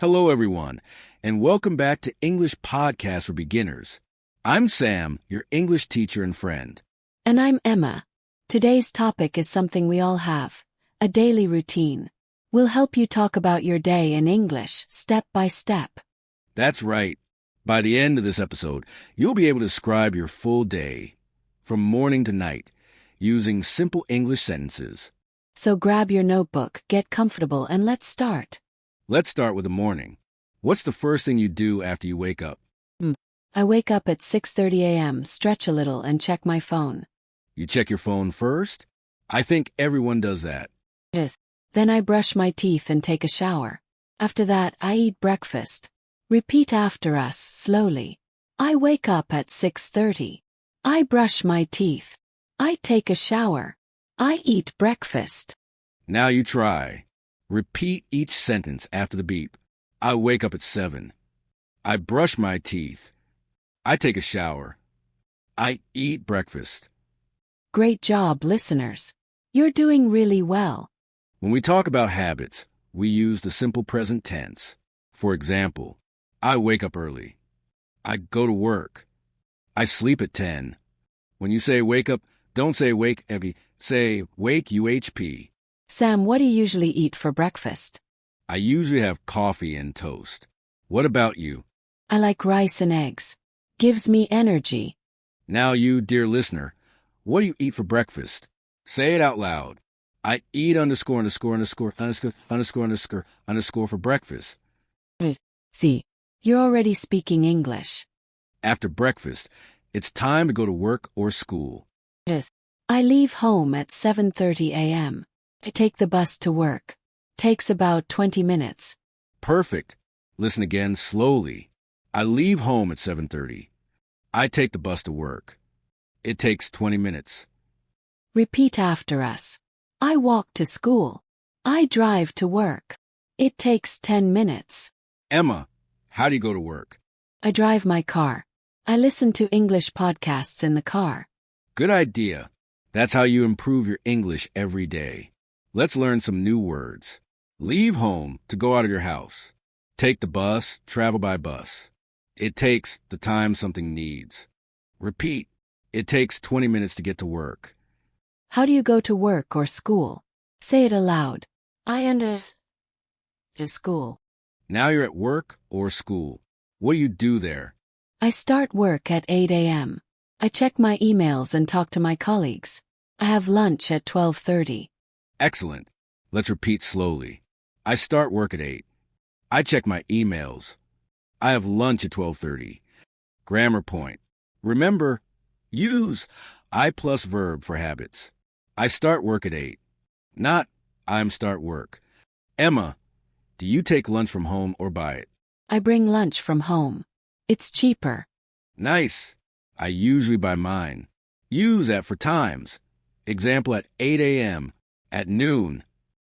Hello, everyone, and welcome back to English Podcast for Beginners. I'm Sam, your English teacher and friend. And I'm Emma. Today's topic is something we all have, a daily routine. We'll help you talk about your day in English, step by step. That's right. By the end of this episode, you'll be able to describe your full day, from morning to night, using simple English sentences. So grab your notebook, get comfortable, and let's start. Let's start with the morning. What's the first thing you do after you wake up? I wake up at 6:30 a.m., stretch a little, and check my phone. You check your phone first? I think everyone does that. Yes. Then I brush my teeth and take a shower. After that, I eat breakfast. Repeat after us, slowly. I wake up at 6:30. I brush my teeth. I take a shower. I eat breakfast. Now you try. Repeat each sentence after the beep. I wake up at 7. I brush my teeth. I take a shower. I eat breakfast. Great job, listeners. You're doing really well. When we talk about habits, we use the simple present tense. For example, I wake up early. I go to work. I sleep at 10. When you say wake up, don't say wake, Evie. Say wake, UHP. Sam, what do you usually eat for breakfast? I usually have coffee and toast. What about you? I like rice and eggs. Gives me energy. Now you, dear listener, what do you eat for breakfast? Say it out loud. I eat underscore for breakfast. See, you're already speaking English. After breakfast, it's time to go to work or school. Yes. I leave home at 7:30 a.m. I take the bus to work. Takes about 20 minutes. Perfect. Listen again slowly. I leave home at 7:30. I take the bus to work. It takes 20 minutes. Repeat after us. I walk to school. I drive to work. It takes 10 minutes. Emma, how do you go to work? I drive my car. I listen to English podcasts in the car. Good idea. That's how you improve your English every day. Let's learn some new words. Leave home to go out of your house. Take the bus, travel by bus. It takes the time something needs. Repeat. It takes 20 minutes to get to work. How do you go to work or school? Say it aloud. I enter to school. Now you're at work or school. What do you do there? I start work at 8 a.m. I check my emails and talk to my colleagues. I have lunch at 12:30. Excellent. Let's repeat slowly. I start work at 8. I check my emails. I have lunch at 12:30. Grammar point. Remember, use I plus verb for habits. I start work at 8. Not I'm start work. Emma, do you take lunch from home or buy it? I bring lunch from home. It's cheaper. Nice. I usually buy mine. Use that for times. Example at 8 a.m., at noon,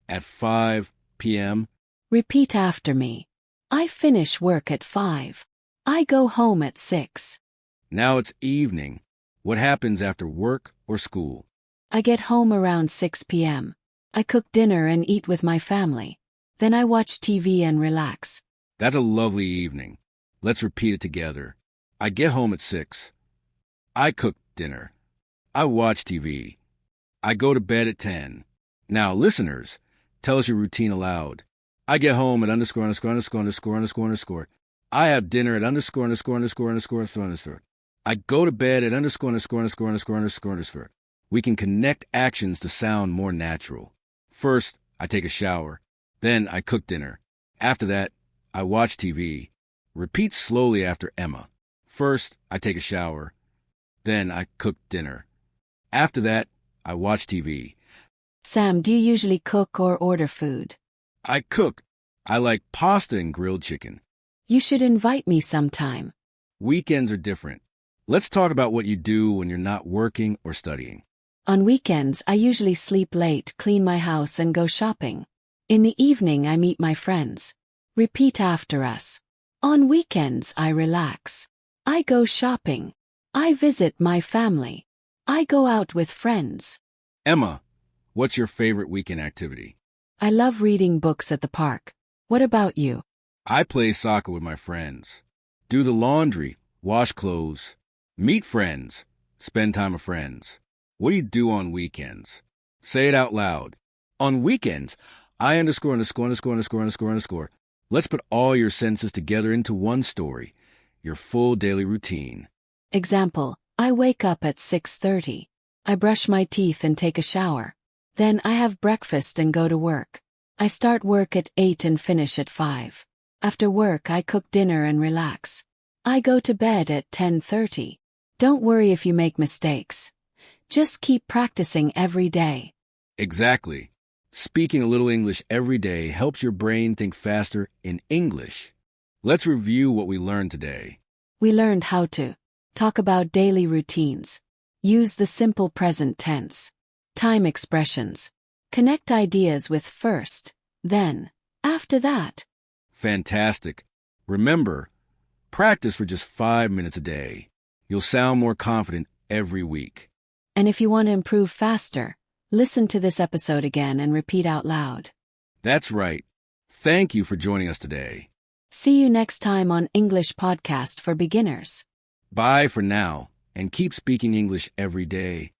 at 5 p.m. Repeat after me. I finish work at 5. I go home at 6. Now it's evening. What happens after work or school? I get home around 6 p.m. I cook dinner and eat with my family. Then I watch TV and relax. That's a lovely evening. Let's repeat it together. I get home at 6. I cook dinner. I watch TV. I go to bed at 10. Now, listeners, tell us your routine aloud. I get home at underscore. I have dinner at underscore. I go to bed at underscore. We can connect actions to sound more natural. First, I take a shower. Then I cook dinner. After that, I watch TV. Repeat slowly after Emma. First, I take a shower. Then I cook dinner. After that, I watch TV. Sam, do you usually cook or order food? I cook. I like pasta and grilled chicken. You should invite me sometime. Weekends are different. Let's talk about what you do when you're not working or studying. On weekends, I usually sleep late, clean my house, and go shopping. In the evening, I meet my friends. Repeat after us. On weekends, I relax. I go shopping. I visit my family. I go out with friends. Emma, what's your favorite weekend activity? I love reading books at the park. What about you? I play soccer with my friends. Do the laundry, wash clothes, meet friends, spend time with friends. What do you do on weekends? Say it out loud. On weekends, I underscore underscore underscore underscore underscore underscore. Let's put all your sentences together into one story, your full daily routine. Example, I wake up at 6:30. I brush my teeth and take a shower. Then I have breakfast and go to work. I start work at 8 and finish at 5. After work I cook dinner and relax. I go to bed at 10:30. Don't worry if you make mistakes. Just keep practicing every day. Exactly. Speaking a little English every day helps your brain think faster in English. Let's review what we learned today. We learned how to talk about daily routines, use the simple present tense, time expressions, connect ideas with first, then, after that. Fantastic. Remember, practice for just 5 minutes a day. You'll sound more confident every week. And if you want to improve faster, listen to this episode again and repeat out loud. That's right. Thank you for joining us today. See you next time on English Podcast for Beginners. Bye for now, and keep speaking English every day.